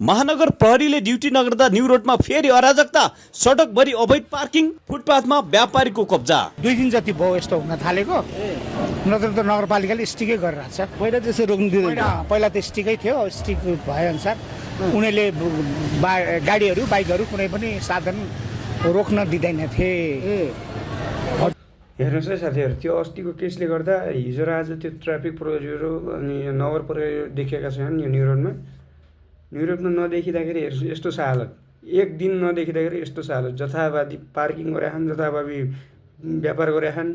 महानगर प्रहरीले ड्युटी नगर्दा न्यू रोडमा फेरि अराजकता, सडकभरि अवैध पार्किङ, फुटपाथमा व्यापारीको कब्जा। 2 दिन जति भयो यस्तो हुन थालेको। नत्र त नगरपालिकाले स्टिकै गरिरहेछ। पहिला त्यसो रोक्नु दिँदैन। पहिला त स्टिकै थियो, स्टिक भए अनुसार उनीहरूले गाडीहरू बाइकहरू कुनै पनि साधन रोक्न दिँदैनथे। हेर्नुहोस् है साथीहरू, त्यो अस्तिको केसले गर्दा हिजो र आज त्यो ट्राफिक प्रहरीहरू अनि नगर प्रहरी देखिएका छन् यो न्यू रोडमा नदेखिँदाखेरि हेर्छु यस्तो छ हालत। एक दिन नदेखिँदाखेरि यस्तो छ हालत। जथाभावी पार्किङ गरेछन्, जथाभावी व्यापार गरेछन्।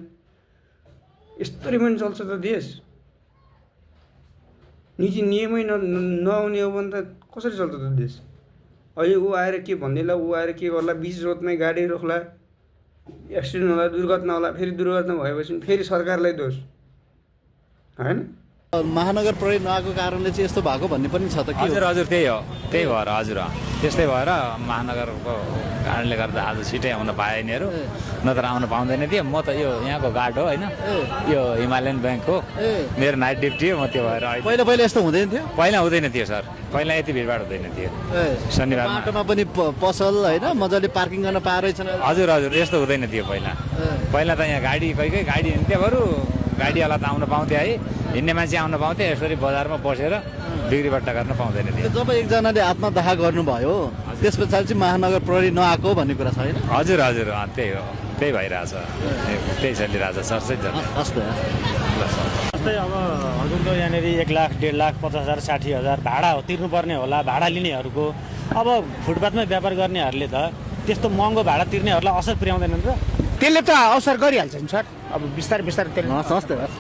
यस्तरी पनि चल्छ त देश? नीति नियमै नआउने हो भने त कसरी चल्छ त देश? अहिले ऊ आएर के भन्दैला, ऊ आएर के गर्ला, बिच रोडमै गाडी रोक्ला, एक्सिडेन्ट होला, दुर्घटना होला, फेरि दुर्घटना भएपछि फेरि सरकारलाई दोष होइन? महानगर प्रहरी नआएको कारणले चाहिँ यस्तो भएको भन्ने पनि छ त? हजुर हजुर, त्यही भएर हजुर त्यस्तै भएर महानगरको कारणले गर्दा आज छिटै आउन पाए यिनीहरू, नत्र आउन पाउँदैन थियो। म त यो यहाँको गार्ड हो होइन, यो हिमालयन ब्याङ्क हो, मेरो नाइट ड्युटी हो। म त्यो भएर पहिला यस्तो हुँदैन थियो? पहिला हुँदैन थियो सर, पहिला यति भिडभाड हुँदैन थियो। शनिबार बाटोमा पनि पसल होइन मजाले पार्किङ गर्न पाएछन्। हजुर हजुर, यस्तो हुँदैन थियो पहिला त यहाँ गाडी कहीँ गाडी हिँड्थ्यो, बरु गाडीवाला त आउन पाउँथ्यो है, हिँड्ने मान्छे आउन पाउँथ्यो। यसरी बजारमा बसेर बिक्रीबट्टा गर्न पाउँदैन थियो। जब एकजनाले आत्मदाह गर्नुभयो त्यस पछाडि चाहिँ महानगर प्रहरी नआएको भन्ने कुरा छ होइन? हजुर हजुर, त्यही हो, त्यही भइरहेछ, त्यही चलिरहेछ सर। जस्तै अब हजुरको यहाँनिर 1 लाख 1.5 लाख 50,000 60,000 भाडा तिर्नुपर्ने होला भाडा लिनेहरूको। अब फुटपाथमा व्यापार गर्नेहरूले त त्यस्तो महँगो भाडा तिर्नेहरूलाई असर पुर्याउँदैनन् र? त्यसले त अवसर गरिहाल्छ नि सर। अब बिस्तारै त्यसले